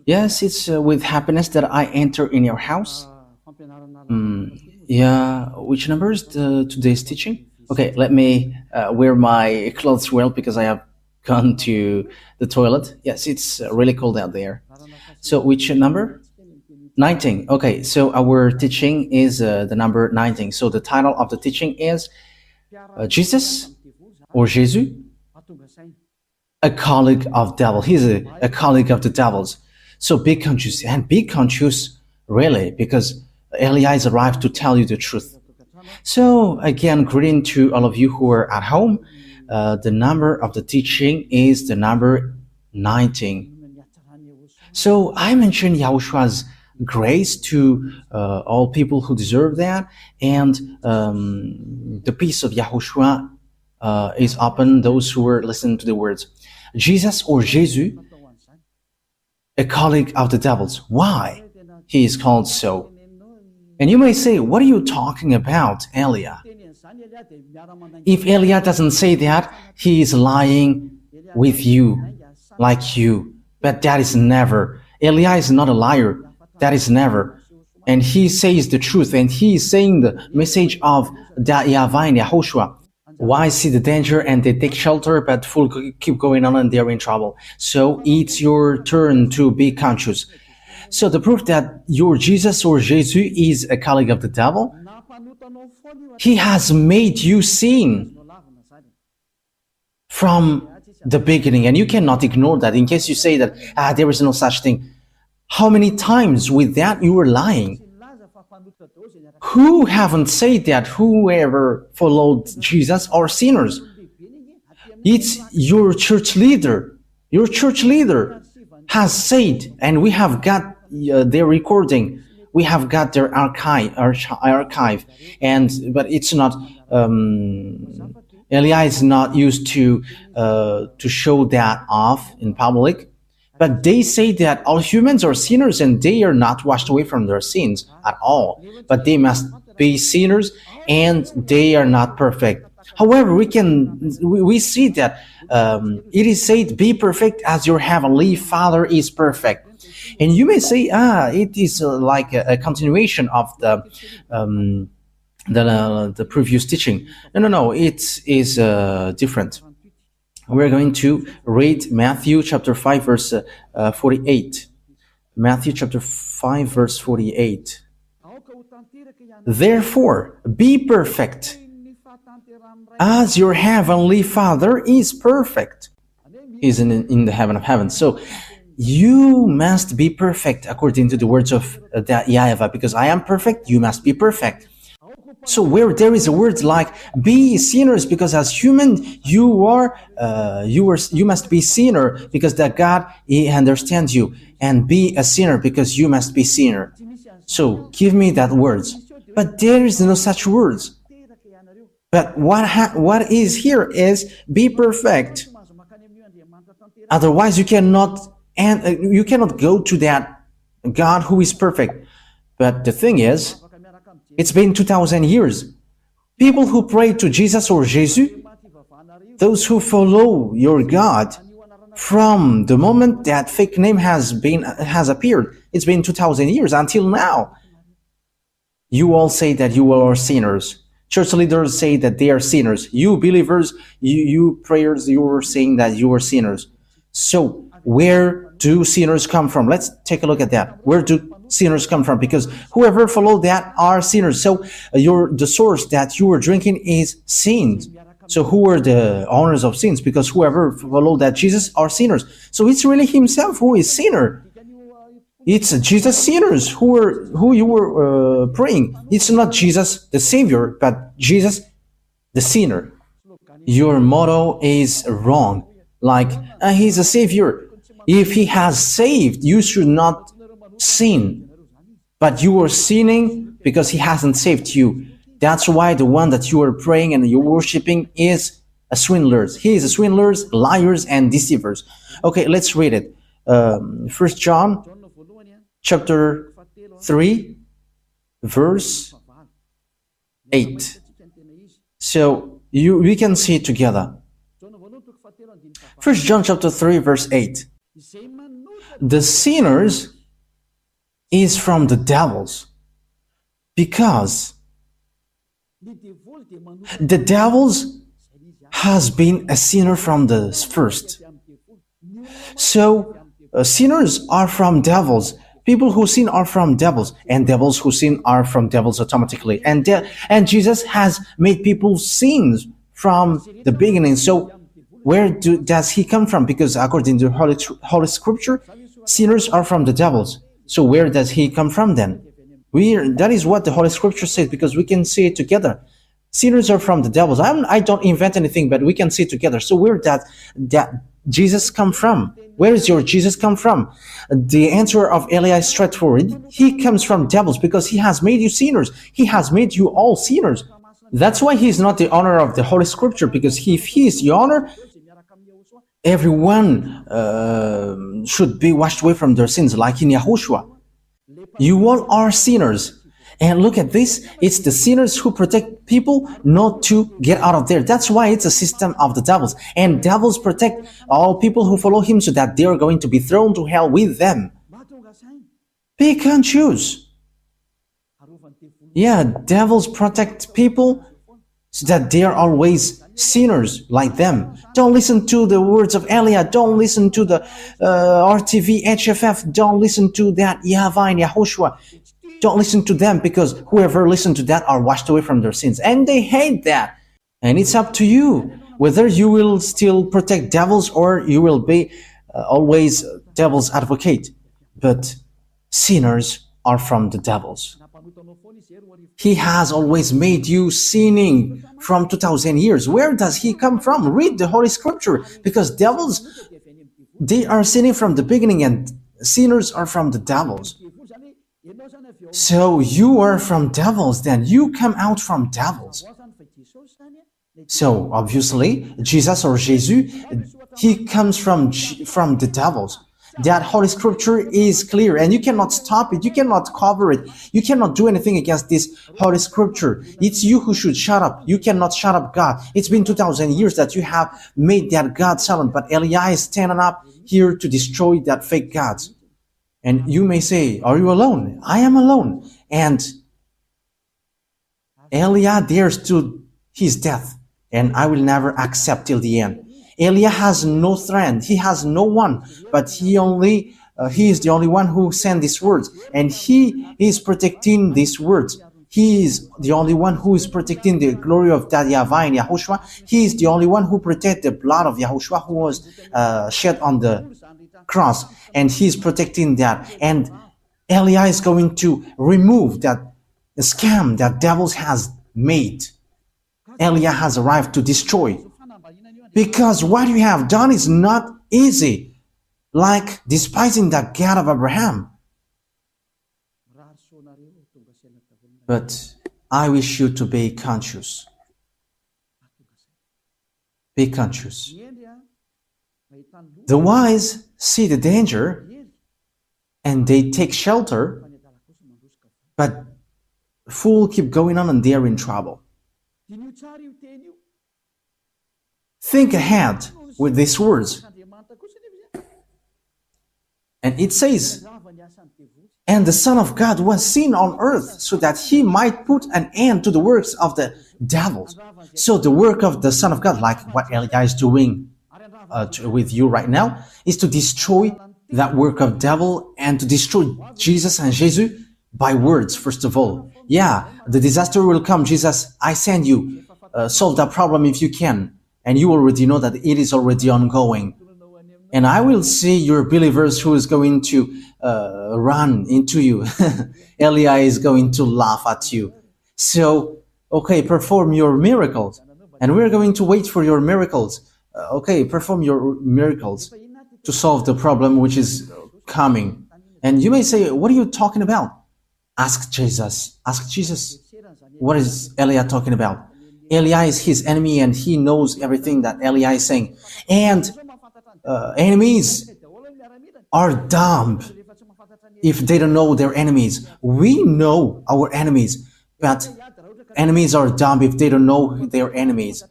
Yes, it's with happiness that I enter in your house. Yeah, which number is today's teaching? Okay, let me wear my clothes well because I have gone to the toilet. Yes, it's really cold out there. So, which number? 19. Okay, so our teaching is the number 19. So, the title of the teaching is Jesus or Jesus, a colleague of devil. He's a colleague of the devils. So be conscious and be conscious really because Elias arrived to tell you the truth. So again, greeting to all of you who are at home. The number of the teaching is the number 19. So I mentioned Yahoshua's grace to all people who deserve that, and the peace of Yahushua is upon those who are listening to the words. Jesus or Jesus, a colleague of the devils. Why he is called so? And you may say, what are you talking about, Elia? If Elia doesn't say that, he is lying with you, like you. But that is never. Elia is not a liar. That is never. And he says the truth, and he is saying the message of YAHVAH and YAHOSHUAH. Why see the danger and they take shelter, but full keep going on and they're in trouble. So it's your turn to be conscious. So the proof that your Jesus or Jesus is a colleague of the devil, he has made you sin from the beginning, and you cannot ignore that. In case you say that there is no such thing, how many times with that you were lying? Who haven't said that whoever followed Jesus are sinners? It's your church leader. Your church leader has said, and we have got their recording. We have got their archive, but it's not. Elia is not used to show that off in public. But they say that all humans are sinners and they are not washed away from their sins at all. But they must be sinners and they are not perfect. However, we see that it is said, be perfect as your heavenly Father is perfect. And you may say, it is like a continuation of the previous teaching. No, it is different. We're going to read Matthew chapter 5 verse 48. Matthew chapter 5 verse 48. Therefore, be perfect as your heavenly Father is perfect. He's in the heaven of heavens. So you must be perfect according to the words of YAHVAH, because I am perfect, you must be perfect. So where there is a word like be sinners, because as human you must be sinner because that God he understands you, and be a sinner because you must be sinner. So give me that words, but there is no such words. But what is here is be perfect. Otherwise you cannot go to that God who is perfect. But the thing is, it's been 2,000 years. People who pray to Jesus or Jesus, those who follow your God, from the moment that fake name has appeared, it's been 2,000 years until now. You all say that you are sinners. Church leaders say that they are sinners. You believers, you prayers, you are saying that you are sinners. So where do sinners come from? Let's take a look at that. Where do sinners come from? Because whoever followed that are sinners. So the source that you are drinking is sins. So who are the owners of sins? Because whoever followed that Jesus are sinners. So it's really himself who is sinner. It's Jesus sinners who you were praying. It's not Jesus the Savior, but Jesus the sinner. Your motto is wrong. Like he's a Savior. If he has saved, you should not sin. But you are sinning because he hasn't saved you. That's why the one that you are praying and you're worshiping is a swindler. He is a swindlers, liars, and deceivers. Okay, let's read it. 1 John chapter 3, verse 8. So we can see it together. 1 John chapter 3, verse 8. The sinners is from the devils because the devils has been a sinner from the first. So sinners are from devils. People who sin are from devils, and devils who sin are from devils automatically. And Jesus has made people sins from the beginning. So does he come from? Because according to Holy Scripture, sinners are from the devils. So where does he come from then? That is what the Holy Scripture says, because we can see it together. Sinners are from the devils. I don't invent anything, but we can see it together. So where that Jesus come from? Where does your Jesus come from? The answer of Eli is straightforward. He comes from devils because he has made you sinners. He has made you all sinners. That's why he is not the owner of the Holy Scripture, because if he is the owner, everyone should be washed away from their sins, like in YAHOSHUAH. You all are sinners. And look at this, it's the sinners who protect people not to get out of there. That's why it's a system of the devils. And devils protect all people who follow him so that they are going to be thrown to hell with them. Pick and choose. Yeah, devils protect people so that they are always sinners like them. Don't listen to the words of Elia. Don't listen to the RTV, HFF. Don't listen to that YAHVAH and YAHOSHUAH. Don't listen to them, because whoever listens to that are washed away from their sins. And they hate that. And it's up to you whether you will still protect devils or you will be always devil's advocate. But sinners are from the devils. He has always made you sinning from 2,000 years. Where does he come from? Read the Holy Scripture, because devils, they are sinning from the beginning, and sinners are from the devils. So you are from devils, then you come out from devils. So obviously, Jesus or Jesus, he comes from the devils. That Holy Scripture is clear, and you cannot stop it, you cannot cover it, you cannot do anything against this Holy Scripture. It's you who should shut up. You cannot shut up God. It's been 2,000 years that you have made that God silent, but Eli is standing up here to destroy that fake gods. And you may say, are you alone? I am alone. And Elia dares to his death, and I will never accept till the end. Elia has no friend. He has no one, but he is the only one who sent these words, and he is protecting these words. He is the only one who is protecting the glory of that YAHVAH and YAHOSHUAH. He is the only one who protects the blood of YAHOSHUAH who was shed on the cross, and he's protecting that. And Eli is going to remove that scam that devils has made. Eli has arrived to destroy, because what you have done is not easy, like despising the God of Abraham. But I wish you to be conscious. Be conscious. The wise see the danger and they take shelter, but fool keep going on and they are in trouble. Think ahead with these words. And it says, and the Son of God was seen on earth so that he might put an end to the works of the devils. So the work of the Son of God, like what Eli is doing with you right now, is to destroy that work of devil and to destroy Jesus and Jesus by words, first of all. Yeah, the disaster will come. Jesus, I send you. Solve that problem if you can. And you already know that it is already ongoing. And I will see your believers who is going to run into you. Eli is going to laugh at you. So, okay, perform your miracles. And we're going to wait for your miracles. Okay, perform your miracles to solve the problem which is coming. And you may say, what are you talking about? Ask Jesus. Ask Jesus. What is Eli talking about? Eli is his enemy and he knows everything that Eli is saying. And enemies are dumb if they don't know their enemies. We know our enemies, but enemies are dumb if they don't know their enemies.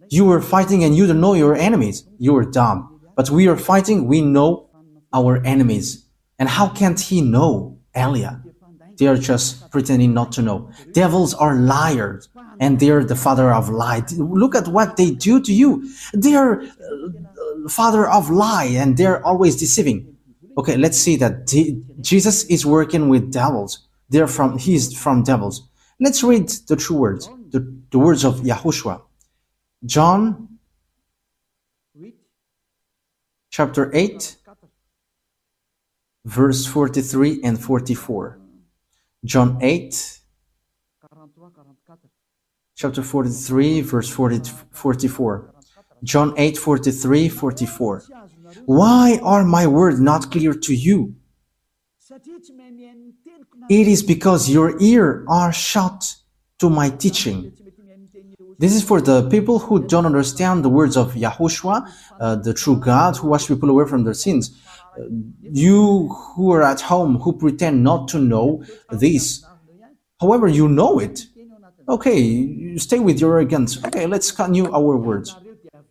You are fighting and you don't know your enemies. You are dumb. But we are fighting, we know our enemies. And how can't he know, Elia? They are just pretending not to know. Devils are liars, and they're the father of lie. Look at what they do to you. They are father of lie, and they're always deceiving. Okay, let's see that Jesus is working with devils. He's from devils. Let's read the true words, the words of YAHOSHUAH. John chapter 8, verse 43 and 44. John 8, chapter 43, verse 44. John 8, 43, 44. Why are my words not clear to you? It is because your ears are shut to my teaching. This is for the people who don't understand the words of YAHOSHUAH, the true God who washed people away from their sins. You who are at home, who pretend not to know this, however, you know it. Okay, you stay with your arrogance. Okay, let's continue our words.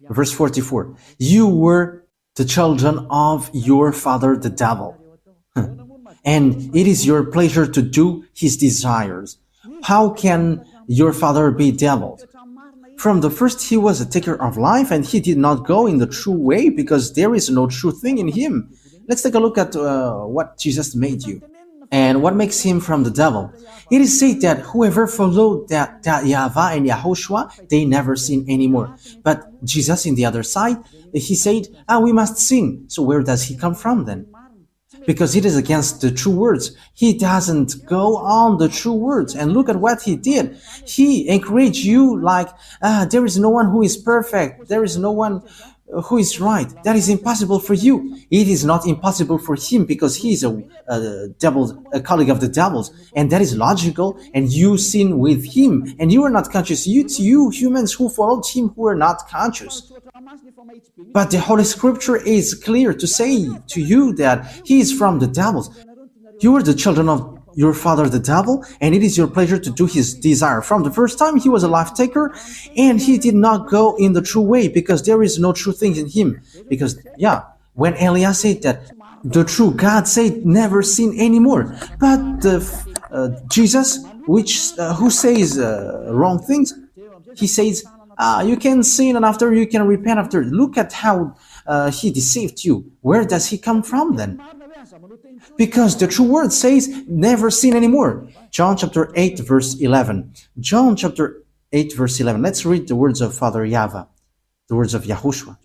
Verse 44. You were the children of your father the devil, and it is your pleasure to do his desires. How can your father be devil? From the first he was a taker of life, and he did not go in the true way because there is no true thing in him. Let's take a look at what Jesus made you and what makes him from the devil. It is said that whoever followed that YAHVAH and YAHOSHUAH, they never sin anymore. But Jesus, in the other side, he said, we must sin. So where does he come from then? Because it is against the true words. He doesn't go on the true words. And look at what he did. He encouraged you like, there is no one who is perfect. There is no one who is right. That is impossible for you. It is not impossible for him because he is a colleague of the devil's, and that is logical. And you sin with him, and you are not conscious. You humans who followed him who are not conscious. But the Holy Scripture is clear to say to you that he is from the devil's. You are the children of your father the devil, and it is your pleasure to do his desire. From the first time he was a life taker, and he did not go in the true way because there is no true thing in him. Because when Elias said that the true God said never sin anymore, but Jesus, who says wrong things, he says you can sin and after you can repent after. Look at how he deceived you. Where does he come from then? Because the true word says never sin anymore. John chapter 8 verse 11. John chapter 8 verse 11. Let's read the words of Father YAHVAH, the words of YAHOSHUAH.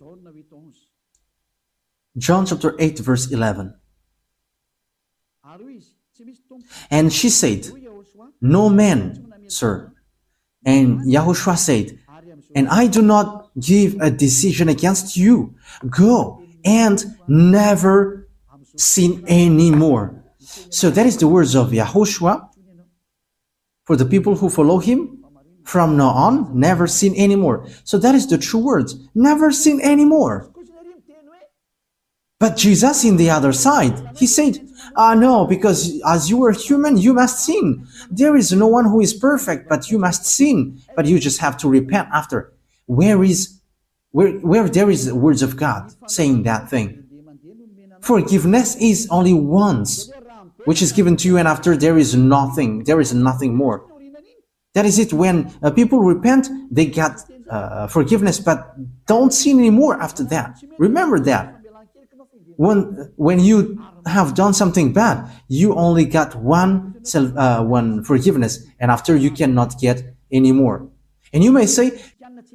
John chapter 8 verse 11. And she said, no man, sir. And YAHOSHUAH said, and I do not give a decision against you. Go and never sin anymore. So that is the words of YAHOSHUAH for the people who follow him. From now on, never sin anymore. So that is the true words. Never sin anymore. But Jesus, in the other side, he said, no, because as you are human, you must sin. There is no one who is perfect, but you must sin. But you just have to repent after. Where there is the words of God saying that thing? Forgiveness is only once, which is given to you, and after there is nothing more. That is it. When people repent, they get forgiveness, but don't sin anymore after that. Remember that. When you have done something bad, you only got one forgiveness, and after you cannot get any more. And you may say,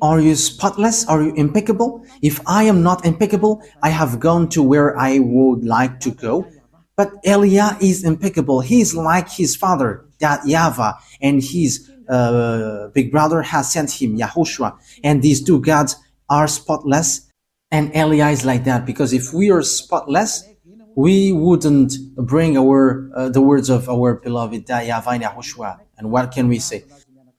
are you spotless? Are you impeccable? If I am not impeccable, I have gone to where I would like to go. But Elia is impeccable. He is like his father, that YAHVAH, and his big brother has sent him, YAHOSHUAH. And these two gods are spotless. And Elia is like that, because if we are spotless, we wouldn't bring the words of our beloved YAHVAH and YAHOSHUAH. And what can we say?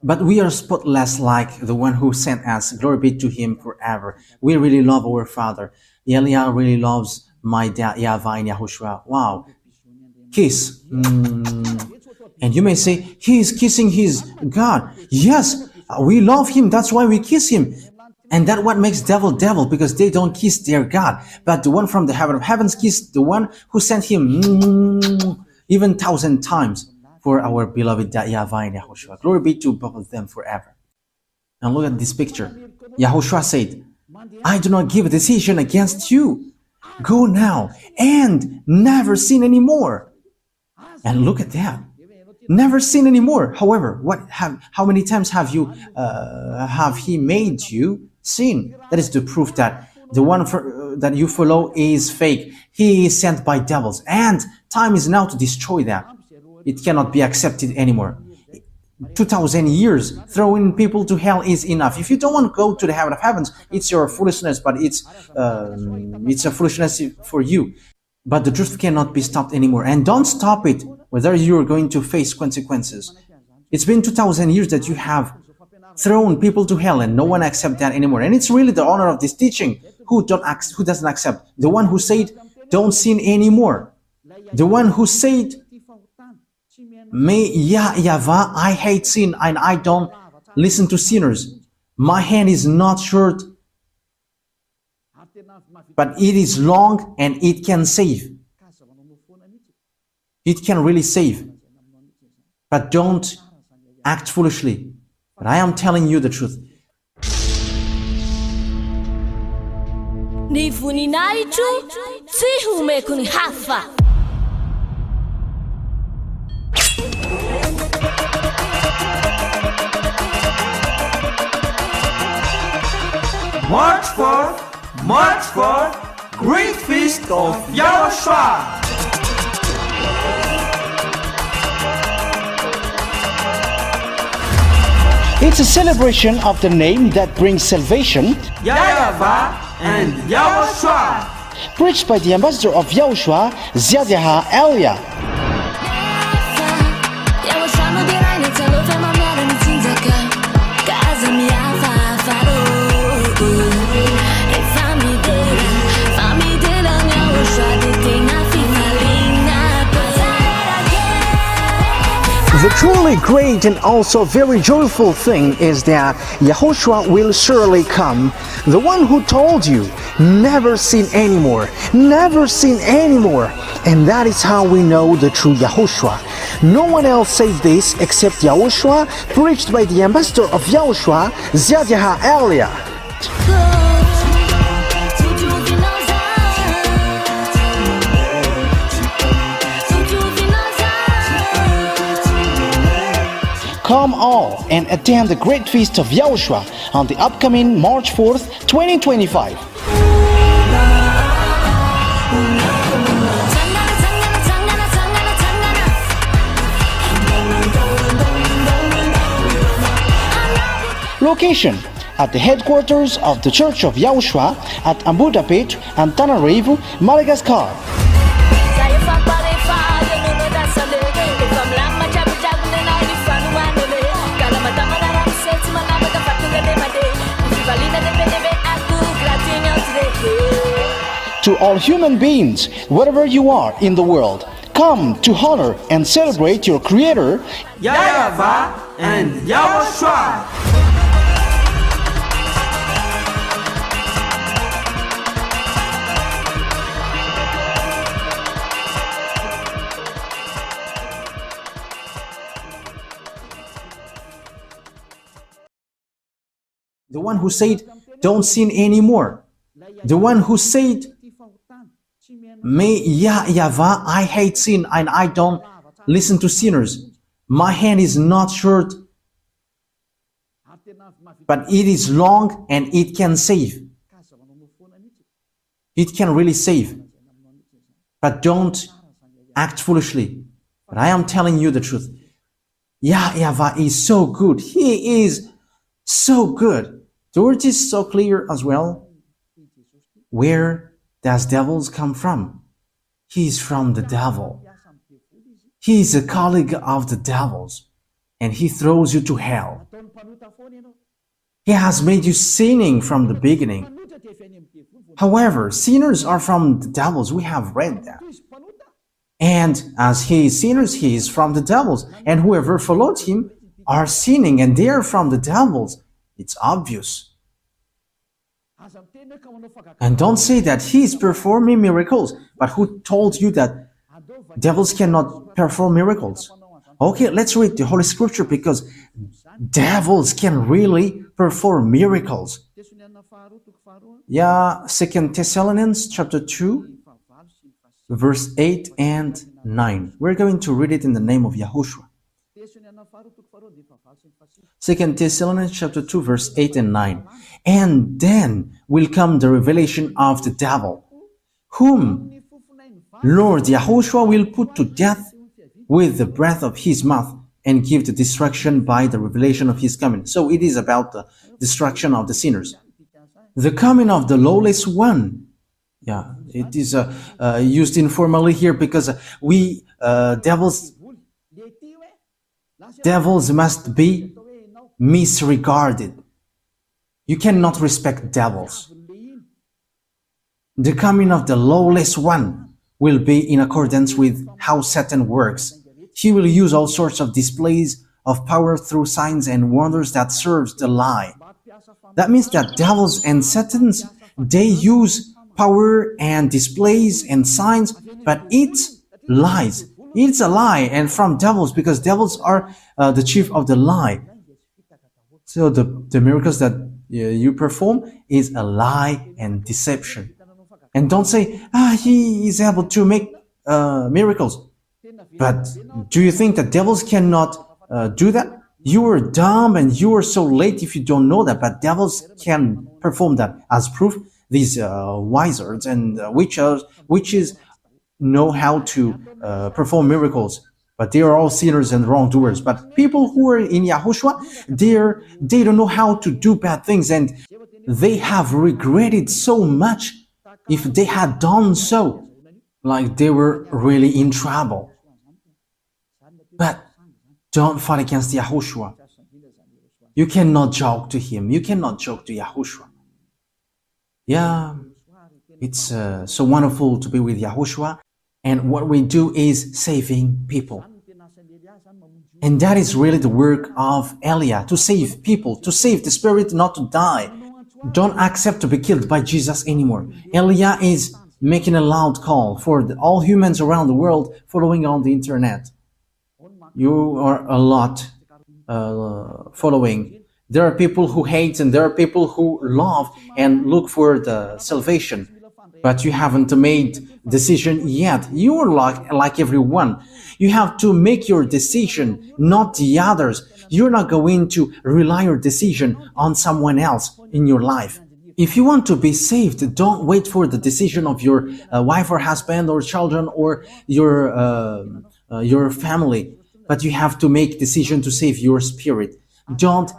But we are spotless like the one who sent us. Glory be to him forever. We really love our Father. Elia really loves my dad, YAHVAH and YAHOSHUAH. Wow. Kiss. And you may say, he is kissing his God. Yes, we love him. That's why we kiss him. And that what makes devil devil, because they don't kiss their God. But the one from the heaven of heavens kissed the one who sent him even 1,000 times for our beloved YAHVAH and YAHOSHUAH. Glory be to both of them forever. And look at this picture. YAHOSHUAH said, I do not give a decision against you. Go now and never sin anymore. And look at that. Never sin anymore. However, how many times have he made you sin? That is the proof that the one that you follow is fake. He is sent by devils, and time is now to destroy that. It cannot be accepted anymore. 2,000 years throwing people to hell is enough. If you don't want to go to the heaven of heavens, it's your foolishness, but it's a foolishness for you. But the truth cannot be stopped anymore, and don't stop it, whether you're going to face consequences. It's been 2,000 years that you have thrown people to hell, and no one accepts that anymore. And it's really the honor of this teaching who doesn't accept. The one who said, don't sin anymore. The one who said, YAHVAH, I hate sin and I don't listen to sinners. My hand is not short, but it is long and it can save. It can really save. But don't act foolishly. But I am telling you the truth. Ni voninahitro tsy homeko ny hafa. March 4th, Great Feast of YAHOSHUAH. It's a celebration of the name that brings salvation, YAHVAH and YAHOSHUAH. preached by the ambassador of YAHOSHUAH, YAHVAH. The truly great and also very joyful thing is that YAHOSHUAH will surely come. The one who told you, never sin anymore, never sin anymore. And that is how we know the true YAHOSHUAH. No one else said this except YAHOSHUAH, preached by the ambassador of YAHOSHUAH, YAHVAH. Come all and attend the Great Feast of YAHOSHUAH on the upcoming March 4th, 2025. Location: at the headquarters of the Church of YAHOSHUAH at Ambudapet and Tananarivo, Madagascar. To all human beings, wherever you are in the world, come to honor and celebrate your Creator, YAHVAH and YAHOSHUAH. The one who said, don't sin anymore. The one who said, YAHVAH, I hate sin and I don't listen to sinners. My hand is not short, but it is long and it can save. It can really save. But don't act foolishly. But I am telling you the truth. YAHVAH is so good. He is so good. The word is so clear as well. Where does devils come from? He is from the devil. He is a colleague of the devils, and he throws you to hell. He has made you sinning from the beginning. However, sinners are from the devils. We have read that. And as he is sinners, he is from the devils. And whoever followed him are sinning, and they are from the devils. It's obvious. And don't say that he's performing miracles, but who told you that devils cannot perform miracles? Okay, let's read the Holy Scripture, because devils can really perform miracles. Yeah, 2 Thessalonians chapter 2, verse 8 and 9. We're going to read it in the name of Yahushua. 2 Thessalonians chapter 2, verse 8 and 9. And then will come the revelation of the devil, whom Lord Yahushua will put to death with the breath of his mouth, and give the destruction by the revelation of his coming. So it is about the destruction of the sinners. The coming of the lawless one. Yeah, it is used informally here, because devils must be misregarded. You cannot respect devils. The coming of the lawless one will be in accordance with how Satan works. He will use all sorts of displays of power through signs and wonders that serves the lie. That means that devils and Satans, they use power and displays and signs, but it's lies. It's a lie, and from devils, because devils are the chief of the lie. So the miracles that you perform is a lie and deception. And don't say, he is able to make miracles. But do you think that devils cannot do that? You are dumb and you are so late if you don't know that, but devils can perform that. As proof, these wizards and witches know how to perform miracles, but they are all sinners and wrongdoers. But people who are in Yahushua, they don't know how to do bad things, and they have regretted so much if they had done so, like they were really in trouble. But don't fight against Yahushua. You cannot joke to him. You cannot joke to Yahushua. Yeah, it's so wonderful to be with Yahushua. And what we do is saving people. And that is really the work of Elia, to save people, to save the spirit not to die. Don't accept to be killed by Jesus anymore. Elia is making a loud call for all humans around the world following on the internet. You are a lot following. There are people who hate and there are people who love and look for the salvation. But you haven't made decision yet. You are like everyone. You have to make your decision, not the others. You're not going to rely your decision on someone else in your life. If you want to be saved, don't wait for the decision of your wife or husband or children or your family. But you have to make decision to save your spirit. Don't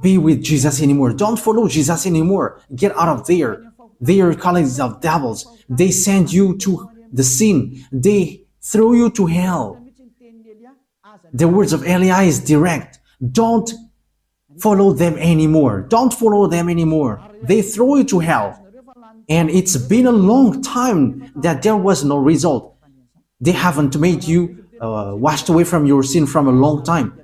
be with Jesus anymore. Don't follow Jesus anymore. Get out of there. They are colleagues of devils. They send you to the sin. They throw you to hell. The words of Elia is direct. Don't follow them anymore. Don't follow them anymore. They throw you to hell. And it's been a long time that there was no result. They haven't made you washed away from your sin from a long time.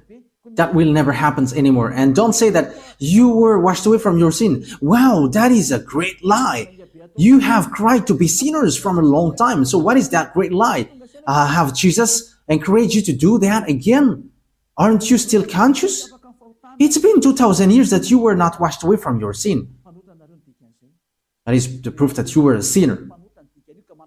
That will never happen anymore. And don't say that you were washed away from your sin. Wow, that is a great lie. You have cried to be sinners from a long time. So what is that great lie? Have Jesus encouraged you to do that again? Aren't you still conscious? It's been 2,000 years that you were not washed away from your sin. That is the proof that you were a sinner.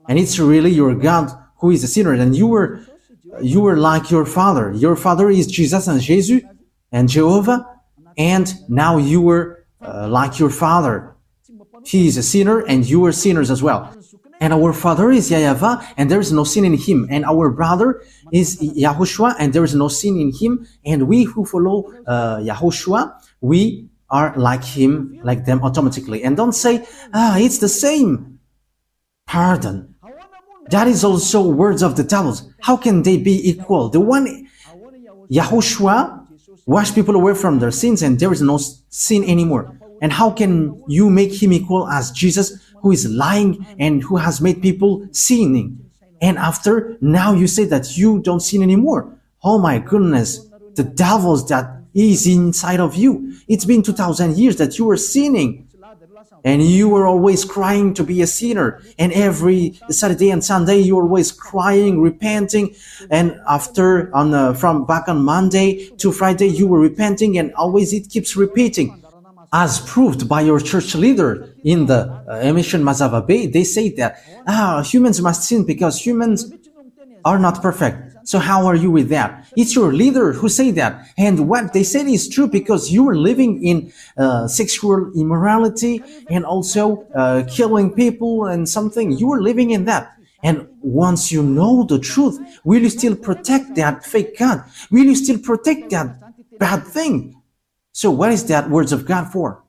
And it's really your God who is a sinner. And you were like your father. Your father is Jesus and Jesus and Jehovah. And now you were like your father. He is a sinner and you are sinners as well. And our father is YAHVAH and there is no sin in him. And our brother is YAHOSHUAH and there is no sin in him. And we who follow YAHOSHUAH, we are like him, like them automatically. And don't say, it's the same. Pardon. That is also words of the devils. How can they be equal? The one, YAHOSHUAH, wash people away from their sins and there is no sin anymore. And how can you make him equal as Jesus, who is lying and who has made people sinning? And after, now you say that you don't sin anymore. Oh my goodness, the devils that is inside of you. It's been 2,000 years that you were sinning. and you were always crying to be a sinner, and every Saturday and Sunday you were always crying, repenting, and after from back on Monday to Friday you were repenting, and always it keeps repeating, as proved by your church leader in the emission Mazava Bay. They say that humans must sin because humans are not perfect. So how are you with that? It's your leader who say that. And what they said is true because you are living in sexual immorality and also killing people and something. You are living in that. And once you know the truth, will you still protect that fake God? Will you still protect that bad thing? So what is that words of God for?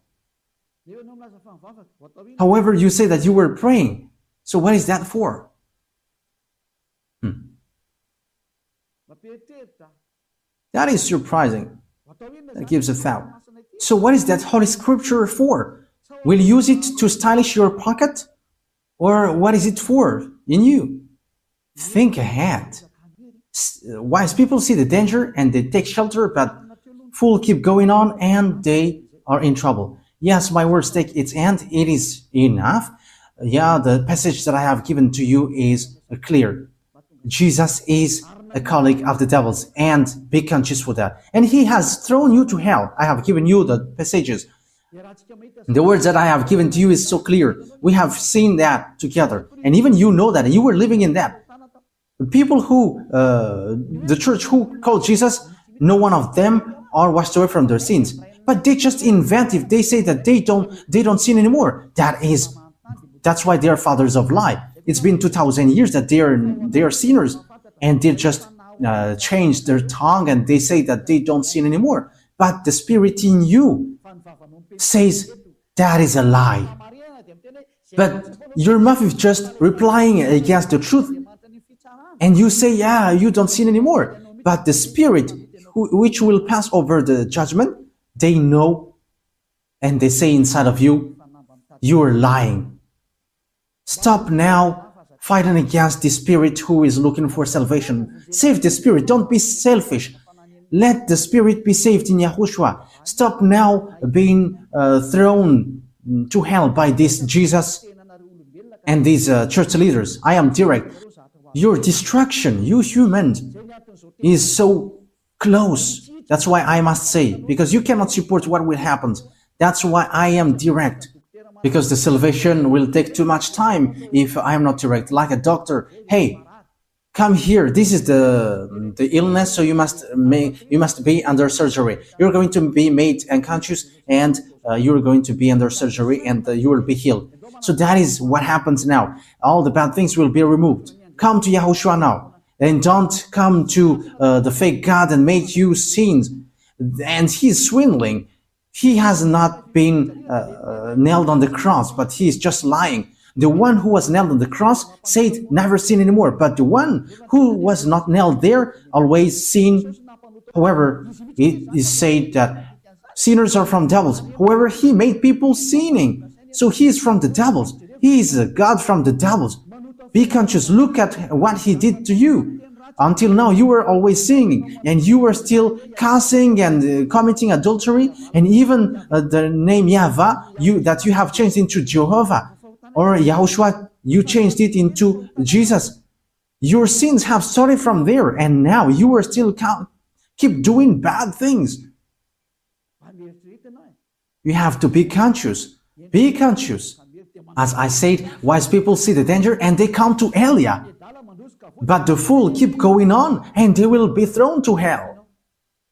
However, you say that you were praying. So what is that for? That is surprising. That gives a thought. So what is that Holy Scripture for? Will you use it to stylish your pocket? Or what is it for in you? Think ahead. Wise people see the danger and they take shelter, but fools keep going on and they are in trouble. Yes, my words take its end. It is enough. Yeah, the passage that I have given to you is clear. Jesus is a colleague of the devil's, and be conscious for that. And he has thrown you to hell. I have given you the passages. The words that I have given to you is so clear. We have seen that together. And even you know that, and you were living in that. The people who, the church who called Jesus, no one of them are washed away from their sins. But they just invent if they say that they don't sin anymore. That's why they are fathers of lie. It's been 2,000 years that they are sinners, and they just change their tongue and they say that they don't sin anymore. But the Spirit in you says that is a lie. But your mouth is just replying against the truth, and you say, yeah, you don't sin anymore. But the Spirit, which will pass over the judgment, they know, and they say inside of you, you are lying. Stop now fighting against the Spirit who is looking for salvation. Save the Spirit. Don't be selfish. Let the Spirit be saved in Yahushua. Stop now being thrown to hell by this Jesus and these church leaders. I am direct. Your destruction, you humans, is so close. That's why I must say, because you cannot support what will happen. That's why I am direct. Because the salvation will take too much time if I am not direct. Like a doctor, hey, come here. This is the illness, so you must be under surgery. You're going to be made unconscious, and you're going to be under surgery, and you will be healed. So that is what happens now. All the bad things will be removed. Come to Yahushua now, and don't come to the fake God and make you sins. And he's swindling. He has not been nailed on the cross, but he is just lying. The one who was nailed on the cross said, never sin anymore. But the one who was not nailed there always sin. However, it is said that sinners are from devils. However, he made people sinning. So he is from the devils. He is a God from the devils. Be conscious. Look at what he did to you. Until now, you were always sinning, and you were still cursing and committing adultery, and even the name YAHVAH that you have changed into Jehovah, or Yahushua, you changed it into Jesus. Your sins have started from there, and now you are still keep doing bad things. You have to be conscious. Be conscious. As I said, wise people see the danger and they come to Elia. But the fool keep going on and they will be thrown to hell.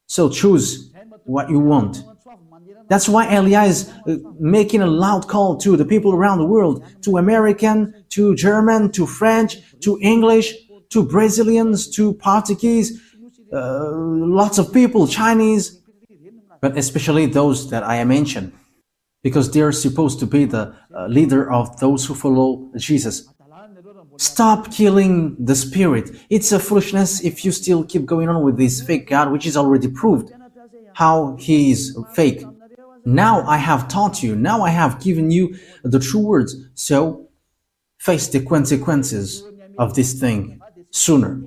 So choose what you want. That's why Elia is making a loud call to the people around the world, to American, to German, to French, to English, to Brazilians, to Portuguese, lots of people, Chinese, but especially those that I mentioned, because they are supposed to be the leader of those who follow Jesus. Stop killing the Spirit. It's a foolishness if you still keep going on with this fake God, which is already proved how he is fake. Now I have taught you. Now I have given you the true words. So face the consequences of this thing sooner.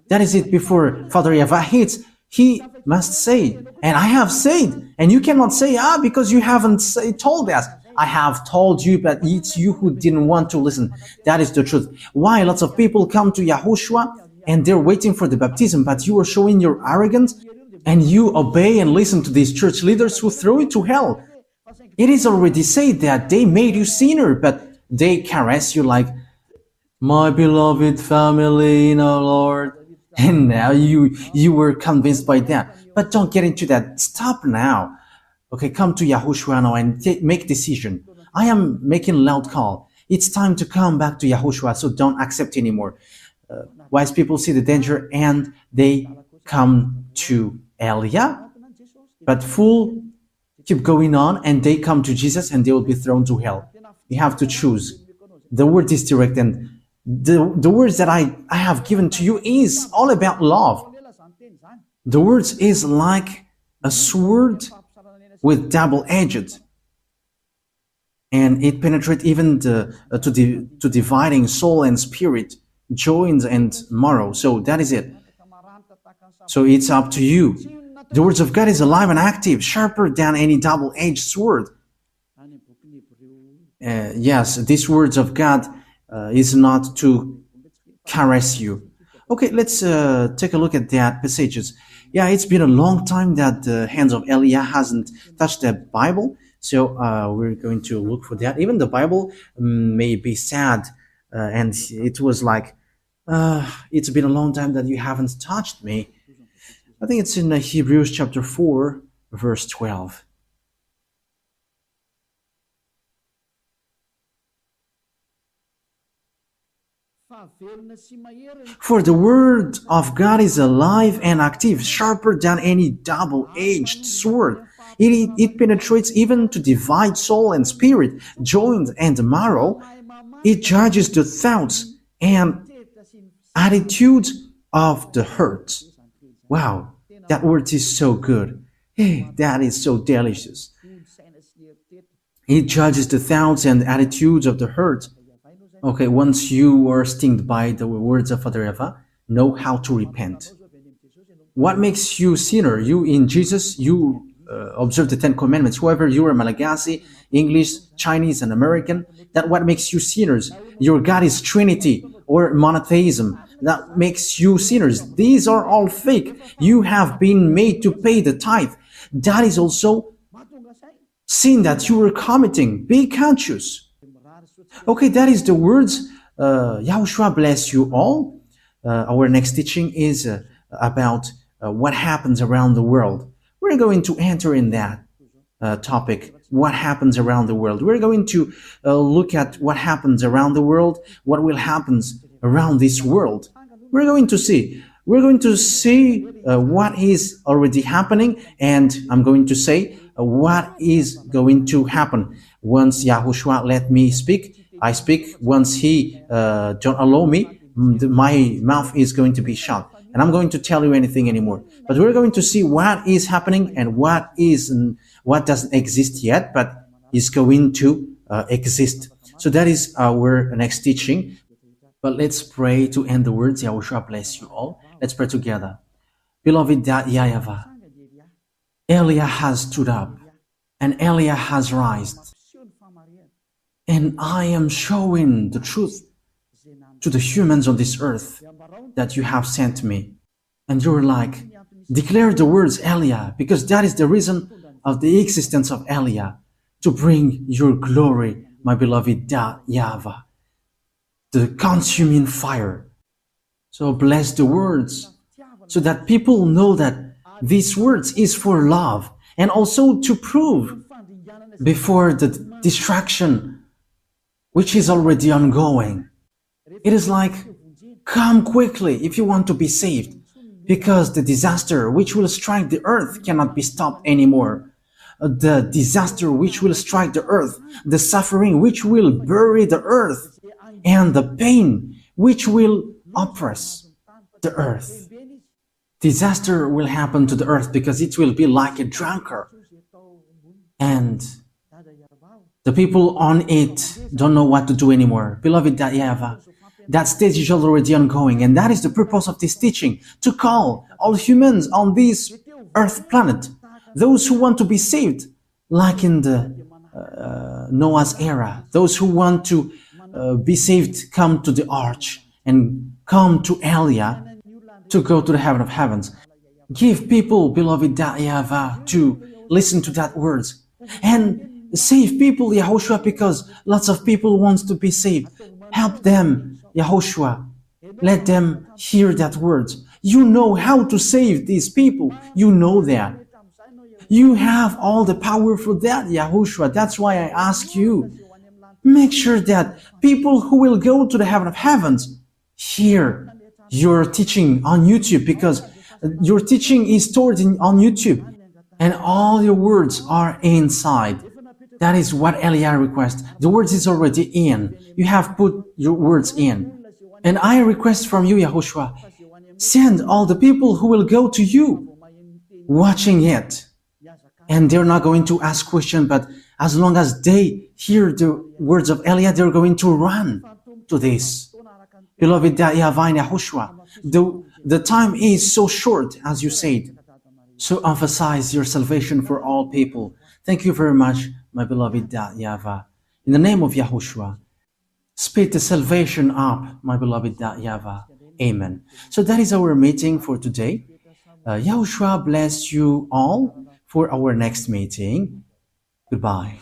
That is it. Before Father YAHVAH hits, he must say, and I have said, and you cannot say, because you haven't told us. I have told you, but it's you who didn't want to listen. That is the truth. Why lots of people come to Yahushua and they're waiting for the baptism, but you are showing your arrogance and you obey and listen to these church leaders who throw you to hell. It is already said that they made you sinner, but they caress you like, my beloved family in our Lord. And now you were convinced by that. But don't get into that. Stop now. Okay, come to Yahushua now and make decision. I am making a loud call. It's time to come back to Yahushua, so don't accept anymore. Wise people see the danger and they come to Elia, but fool keep going on and they come to Jesus and they will be thrown to hell. You have to choose. The word is direct, and the words that I have given to you is all about love. The words is like a sword with double-edged, and it penetrates even to dividing soul and spirit, joints and marrow. So that is it. So it's up to you. The words of God is alive and active, sharper than any double-edged sword. Yes, these words of God is not to caress you. Okay, let's take a look at that passages. Yeah, it's been a long time that the hands of Elia hasn't touched the Bible, so we're going to look for that. Even the Bible may be sad, and it was like, it's been a long time that you haven't touched me. I think it's in Hebrews chapter 4, verse 12. For the word of God is alive and active, sharper than any double-edged sword. It penetrates even to divide soul and spirit, joint and marrow. It judges the thoughts and attitudes of the heart. Wow, that word is so good. Hey, that is so delicious. It judges the thoughts and attitudes of the heart. Okay, once you are stung by the words of Father Eva, know how to repent. What makes you sinner? You in Jesus, you observe the 10 Commandments. Whoever you are, Malagasy, English, Chinese, and American, that what makes you sinners. Your God is Trinity or monotheism. That makes you sinners. These are all fake. You have been made to pay the tithe. That is also sin that you are committing. Be conscious. Okay, that is the words. Yahushua bless you all. Our next teaching is about what happens around the world. We're going to enter in that topic, what happens around the world. We're going to look at what happens around the world, what will happen around this world. We're going to see what is already happening, and I'm going to say what is going to happen. Once Yahushua let me speak, I speak. Once he don't allow me, my mouth is going to be shut, and I'm going to tell you anything anymore. But we're going to see what is happening and what doesn't exist yet, but is going to exist. So that is our next teaching. But let's pray to end the words. Yahushua bless you all. Let's pray together. Beloved YAHVAH, Elia has stood up and Elia has risen. And I am showing the truth to the humans on this earth that you have sent me. And you're like, declare the words Elia, because that is the reason of the existence of Elia, to bring your glory, my beloved YAHVAH, the consuming fire. So bless the words, so that people know that these words is for love, and also to prove before the distraction which is already ongoing. It is like, come quickly if you want to be saved, because the disaster which will strike the earth cannot be stopped anymore. The disaster which will strike the earth, the suffering which will bury the earth, and the pain which will oppress the earth. Disaster will happen to the earth because it will be like a drunkard. And the people on it don't know what to do anymore. Beloved YAHVAH, that stage is already ongoing, and that is the purpose of this teaching, to call all humans on this earth planet, those who want to be saved, like in the Noah's era. Those who want to be saved come to the arch and come to Elia to go to the heaven of heavens. Give people, beloved, that YAHVAH to listen to that words. And save people, YAHOSHUAH, because lots of people want to be saved. Help them, YAHOSHUAH. Let them hear that words. You know how to save these people. You know that. You have all the power for that, YAHOSHUAH. That's why I ask you, make sure that people who will go to the heaven of heavens hear your teaching on YouTube, because your teaching is stored on YouTube and all your words are inside. That is what Elia requests. The words is already in. You have put your words in. And I request from you, YAHOSHUAH, send all the people who will go to you watching it. And they're not going to ask questions, but as long as they hear the words of Elia, they're going to run to this. Beloved, that YAHVAH and YAHOSHUAH, the time is so short, as you said. So emphasize your salvation for all people. Thank you very much, my beloved YAHVAH. In the name of YAHOSHUAH, speed the salvation up, my beloved YAHVAH. Amen. So that is our meeting for today. YAHOSHUAH bless you all for our next meeting. Goodbye.